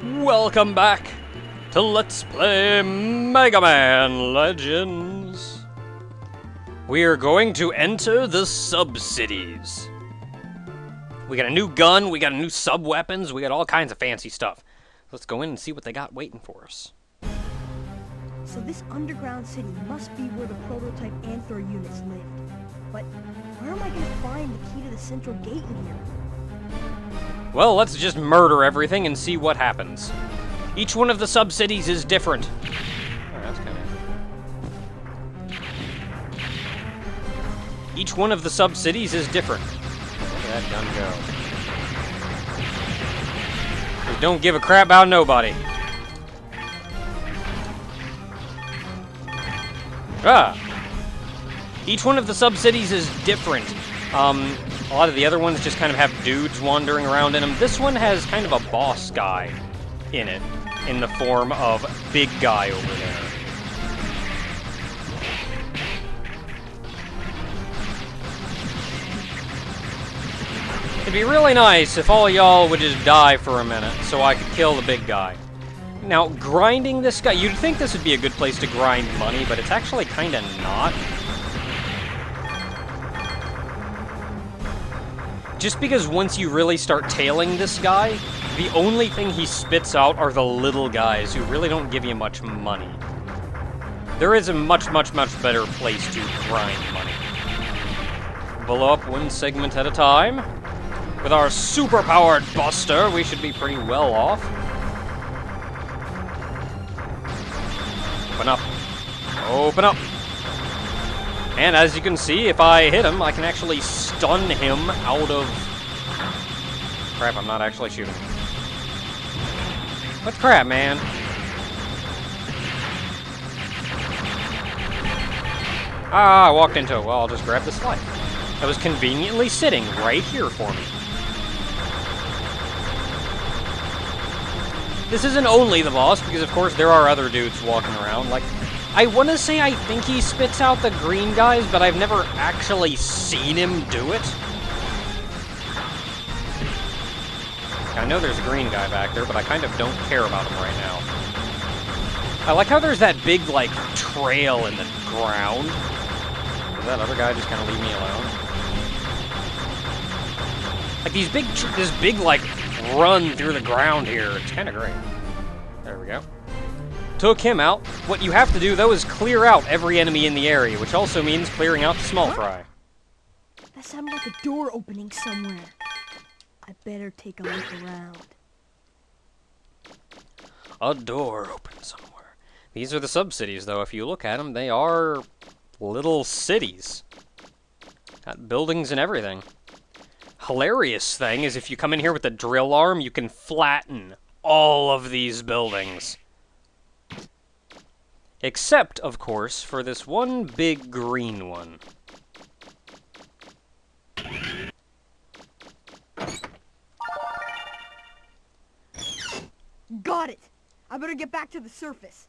Welcome back to Let's Play Megaman Legends. We are going to enter the sub-cities. We got a new gun, we got a new sub-weapons, we got all kinds of fancy stuff. Let's go in and see what they got waiting for us. So this underground city must be where the prototype Anther units lived. But where am I going to find the key to the central gate in here? Well, let's just murder everything and see what happens. Each one of the sub-cities is different. Oh, that's kind of... Each one of the sub-cities is different. Look at that gun go. They don't give a crap about nobody. Ah! Each one of the sub-cities is different. A lot of the other ones just kind of have dudes wandering around in them. This one has kind of a boss guy in it, in the form of Big Guy over there. It'd be really nice if all y'all would just die for a minute so I could kill the big guy. Now, grinding this guy, you'd think this would be a good place to grind money, but it's actually kind of not. Just because once you really start tailing this guy, the only thing he spits out are the little guys who really don't give you much money. There is a much, much, much better place to grind money. Blow up one segment at a time. With our super-powered buster, we should be pretty well off. Open up. Open up. And as you can see, if I hit him, I can actually stun him out of... Crap, I'm not actually shooting. What crap, man? Ah, I walked into it. Well, I'll just grab this light. That was conveniently sitting right here for me. This isn't only the boss, because of course there are other dudes walking around. Like, I want to say I think he spits out the green guys, but I've never actually seen him do it. I know there's a green guy back there, but I kind of don't care about him right now. I like how there's that big, like, trail in the ground. Does that other guy just kind of leave me alone? Like, this big, like, run through the ground here. It's kind of great. There we go. Took him out. What you have to do, though, is clear out every enemy in the area, which also means clearing out the small fry. That sounded like a door opening somewhere. I better take a look around. A door open somewhere. These are the sub-cities, though. If you look at them, they are little cities. Got buildings and everything. Hilarious thing is if you come in here with a drill arm, you can flatten all of these buildings. Except, of course, for this one big green one. Got it! I better get back to the surface.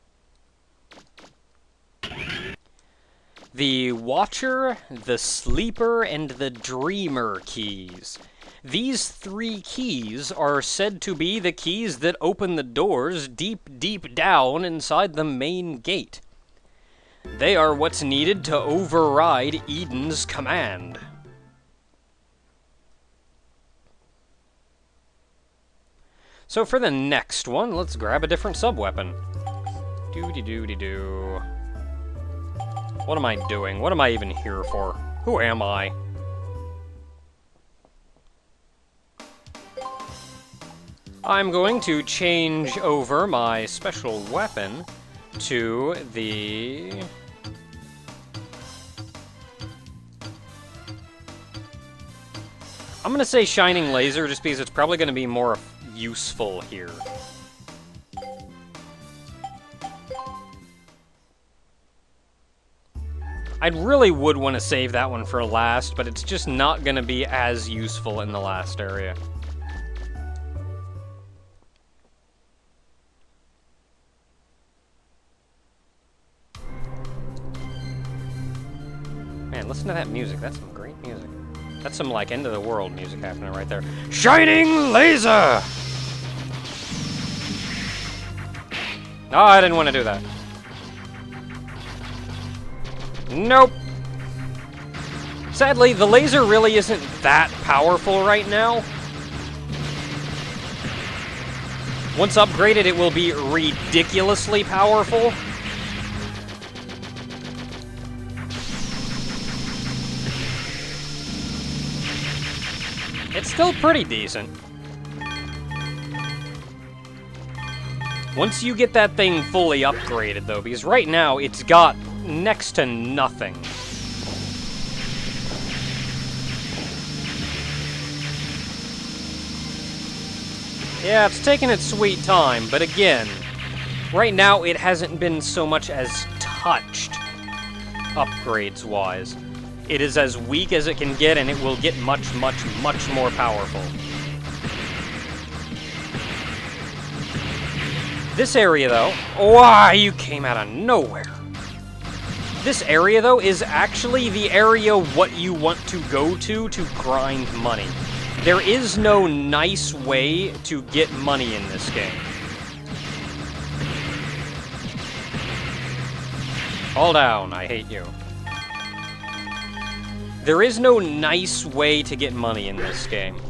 The Watcher, the Sleeper, and the Dreamer keys. These three keys are said to be the keys that open the doors deep, deep down inside the main gate. They are what's needed to override Eden's command. So for the next one, let's grab a different sub-weapon. Doo-de-doo-de-doo. What am I doing? What am I even here for? Who am I? I'm going to change over my special weapon to the... I'm going to say Shining Laser just because it's probably going to be more useful here. I really would want to save that one for last, but it's just not going to be as useful in the last area. Man, listen to that music. That's some great music. That's some, like, end-of-the-world music happening right there. Shining Laser! Oh, I didn't want to do that. Nope. Sadly, the laser really isn't that powerful right now. Once upgraded, it will be ridiculously powerful. It's still pretty decent. Once you get that thing fully upgraded, though, because right now it's got next to nothing. Yeah, it's taking its sweet time, but again, right now it hasn't been so much as touched, upgrades-wise. It is as weak as it can get, and it will get much, much, much more powerful. This area, though... Why, you came out of nowhere! This area, though, is actually the area what you want to go to grind money. There is no nice way to get money in this game. Hold down, I hate you. There is no nice way to get money in this game.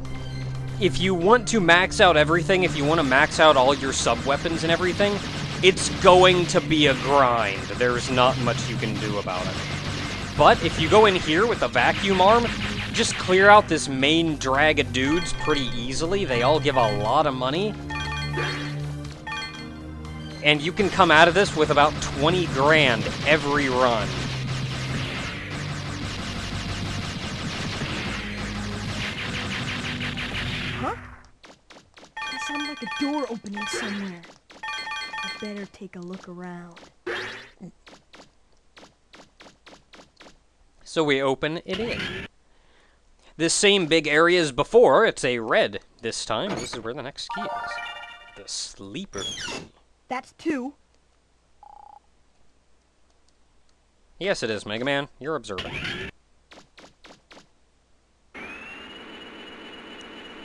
If you want to max out everything, if you want to max out all your sub-weapons and everything, it's going to be a grind. There's not much you can do about it. But if you go in here with a vacuum arm, just clear out this main drag of dudes pretty easily. They all give a lot of money. And you can come out of this with about 20 grand every run. Huh? That sounds like a door opening somewhere. I better take a look around. So we open it in. This same big area as before, it's a red this time. This is where the next key is. The sleeper key. That's 2. Yes, it is, Megaman. You're observant.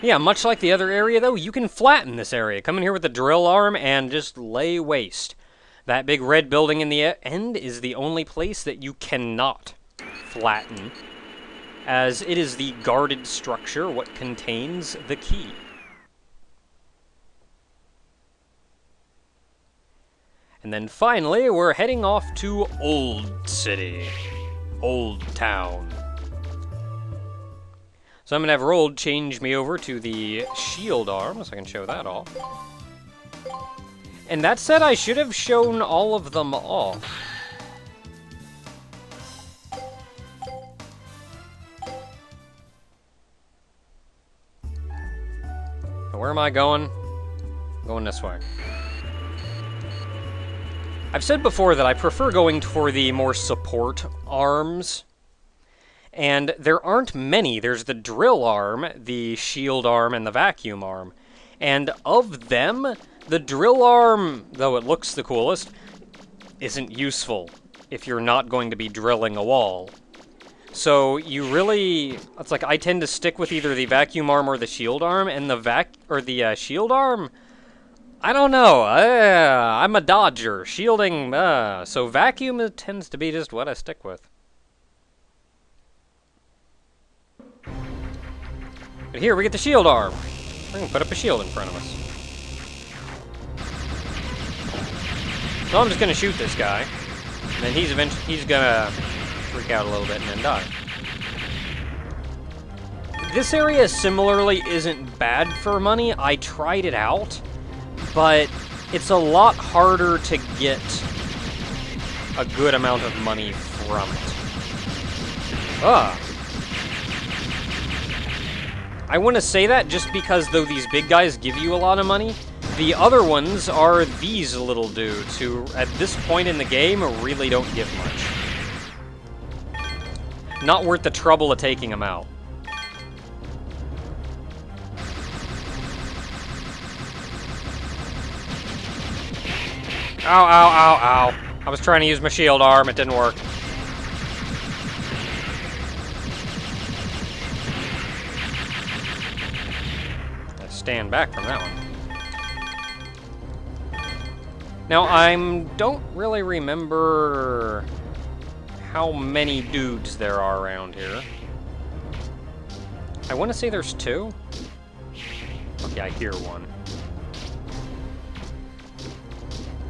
Yeah, much like the other area, though, you can flatten this area. Come in here with the drill arm and just lay waste. That big red building in the end is the only place that you cannot flatten, as it is the guarded structure what contains the key. And then finally, we're heading off to Old City. Old Town. So I'm going to have Rold change me over to the shield arm, so I can show that off. And that said, I should have shown all of them off. Where am I going? Going this way. I've said before that I prefer going for the more support arms. And there aren't many. There's the drill arm, the shield arm, and the vacuum arm. And of them, the drill arm, though it looks the coolest, isn't useful if you're not going to be drilling a wall. So you really, it's like I tend to stick with either the vacuum arm or the shield arm, and the shield arm, I don't know. I'm a dodger. Shielding, so vacuum tends to be just what I stick with. But here we get the shield arm. I can put up a shield in front of us. So I'm just gonna shoot this guy, and then he's gonna freak out a little bit and then die. This area similarly isn't bad for money. I tried it out, but it's a lot harder to get a good amount of money from it. I want to say that just because, though these big guys give you a lot of money, the other ones are these little dudes who, at this point in the game, really don't give much. Not worth the trouble of taking them out. Ow, ow, ow, ow. I was trying to use my shield arm, it didn't work. Stand back from that one. Now, don't really remember how many dudes there are around here. I want to say there's 2. Okay, I hear one.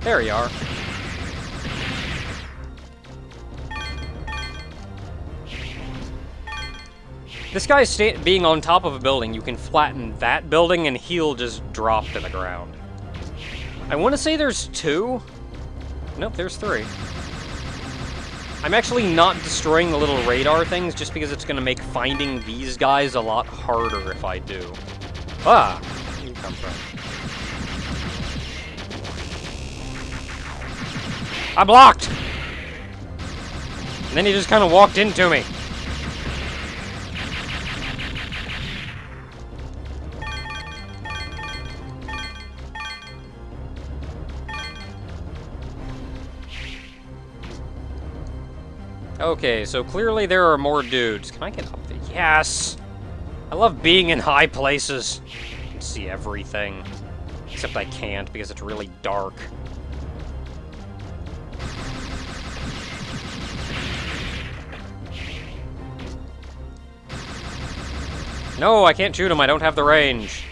There you are. This guy's being on top of a building. You can flatten that building and he'll just drop to the ground. I want to say there's 2. Nope, there's 3. I'm actually not destroying the little radar things just because it's going to make finding these guys a lot harder if I do. Ah! Where you come from? I blocked! And then he just kind of walked into me. Okay, so clearly there are more dudes. Can I get up there? Yes! I love being in high places. I can see everything. Except I can't because it's really dark. No, I can't shoot him. I don't have the range.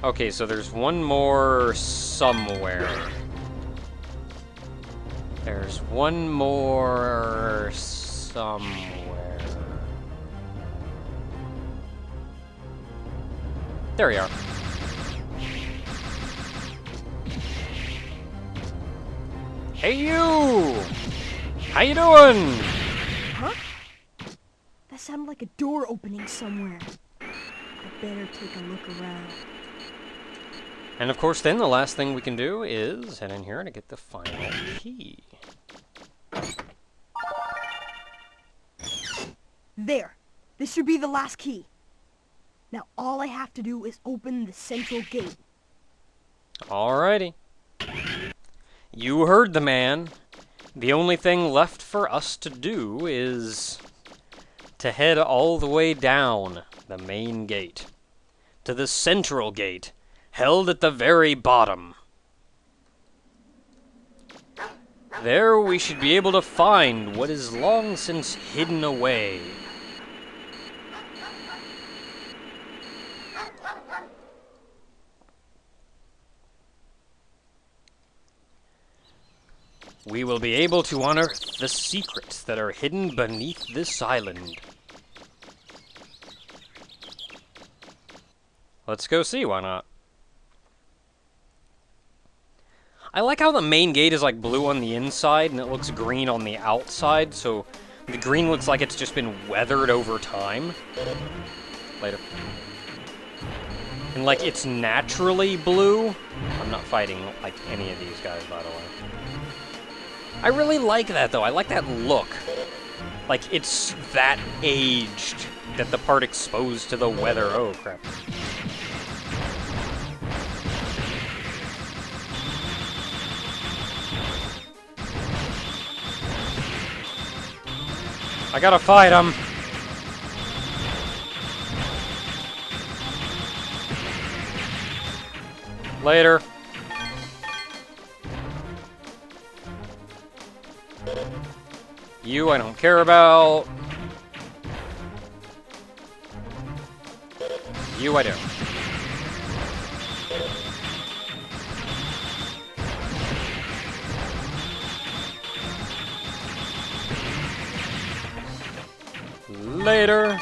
Okay, so there's one more somewhere. There's one more somewhere. There we are. Hey, you! How you doing? Huh? That sounded like a door opening somewhere. I better take a look around. And of course, then the last thing we can do is head in here to get the final key. There! This should be the last key. Now all I have to do is open the central gate. Alrighty. You heard the man. The only thing left for us to do is to head all the way down the main gate to the central gate, held at the very bottom. There we should be able to find what is long since hidden away. We will be able to unearth the secrets that are hidden beneath this island. Let's go see, why not? I like how the main gate is like blue on the inside and it looks green on the outside, so the green looks like it's just been weathered over time. Later. And like it's naturally blue. I'm not fighting like any of these guys, by the way. I really like that though, I like that look. Like it's that aged that the part exposed to the weather. Oh crap. I gotta fight him. Later. You I don't care about. You I do. Later.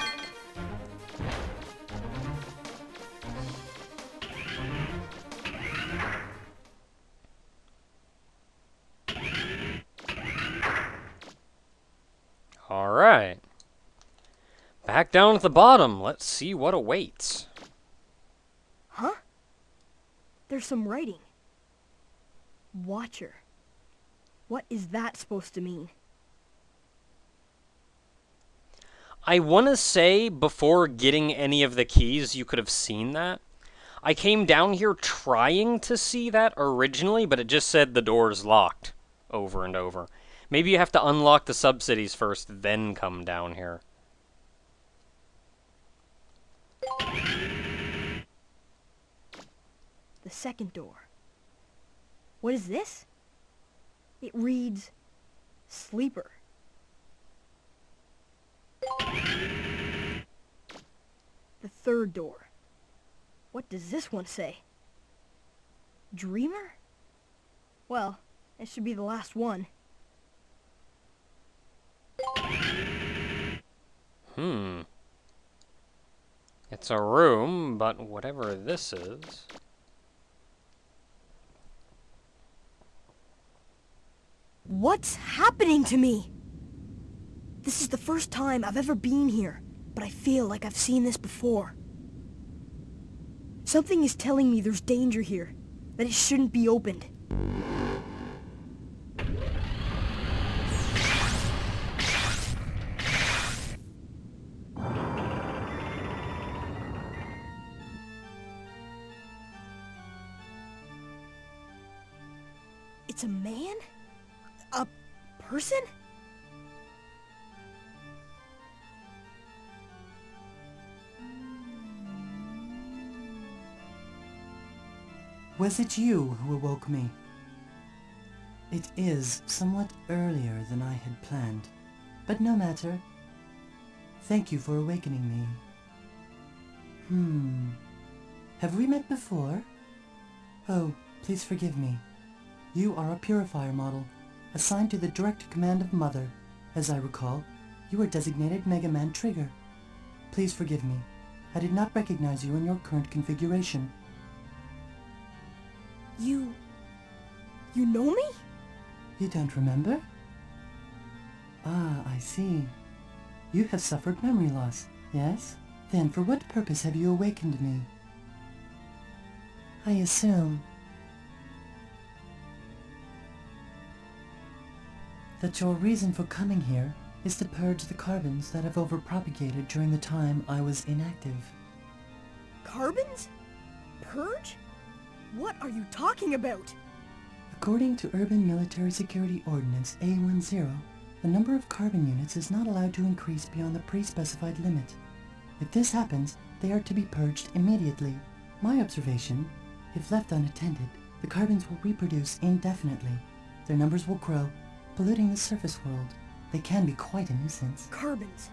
All right. Back down at the bottom. Let's see what awaits. Huh? There's some writing. Watcher. What is that supposed to mean? I want to say before getting any of the keys, you could have seen that. I came down here trying to see that originally, but it just said the door's locked over and over. Maybe you have to unlock the subcities first, then come down here. The second door. What is this? It reads, Sleeper. The third door. What does this one say? Dreamer? Well, it should be the last one. It's a room, but whatever this is... What's happening to me? This is the first time I've ever been here, but I feel like I've seen this before. Something is telling me there's danger here, that it shouldn't be opened. It's a man? A person? Was it you who awoke me? It is somewhat earlier than I had planned, but no matter. Thank you for awakening me. Have we met before? Oh, please forgive me. You are a purifier model, assigned to the direct command of Mother. As I recall, you are designated Megaman Trigger. Please forgive me. I did not recognize you in your current configuration. You know me? You don't remember? Ah, I see. You have suffered memory loss, yes? Then for what purpose have you awakened me? I assume that your reason for coming here is to purge the carbons that have overpropagated during the time I was inactive. Carbons? Purge? What are you talking about? According to Urban Military Security Ordinance A10, the number of carbon units is not allowed to increase beyond the pre-specified limit. If this happens, they are to be purged immediately. My observation, if left unattended, the carbons will reproduce indefinitely. Their numbers will grow, polluting the surface world. They can be quite a nuisance. Carbons?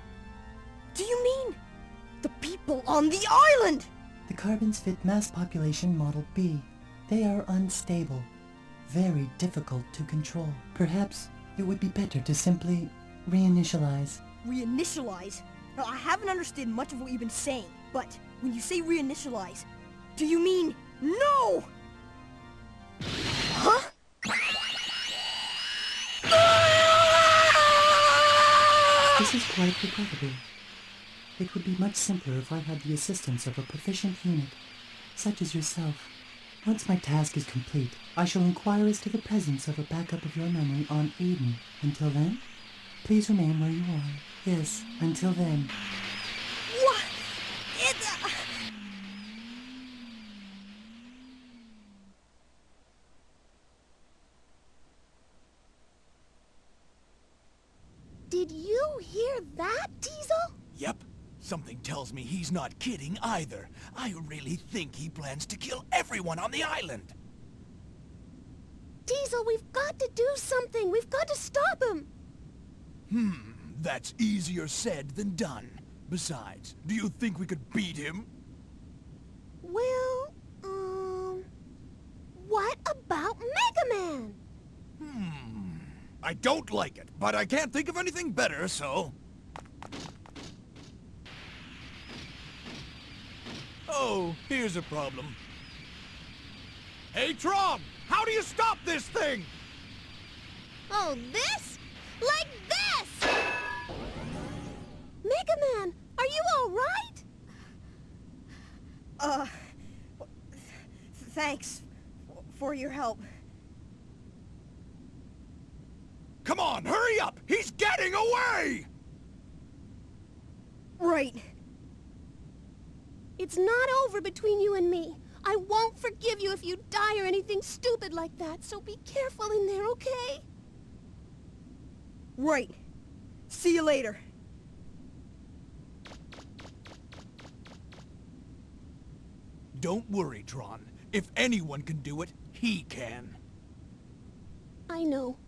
Do you mean the people on the island? The carbons fit mass population model B. They are unstable, very difficult to control. Perhaps it would be better to simply reinitialize. Reinitialize? Now, I haven't understood much of what you've been saying, but when you say reinitialize, do you mean no? Huh? This is quite regrettable. It would be much simpler if I had the assistance of a proficient unit, such as yourself. Once my task is complete, I shall inquire as to the presence of a backup of your memory on Eden. Until then, please remain where you are. Yes, until then. What? It's... Did you hear that, Diesel? Yep. Something tells me he's not kidding either. I really think he plans to kill everyone on the island. Diesel, we've got to do something. We've got to stop him. That's easier said than done. Besides, do you think we could beat him? Well, what about Megaman? I don't like it, but I can't think of anything better, so... Oh, here's a problem. Hey, Tron! How do you stop this thing? Oh, this? Like this! Megaman, are you all right? Thanks for your help. Come on, hurry up! He's getting away! Right. It's not over between you and me. I won't forgive you if you die or anything stupid like that, so be careful in there, okay? Right. See you later. Don't worry, Tron. If anyone can do it, he can. I know.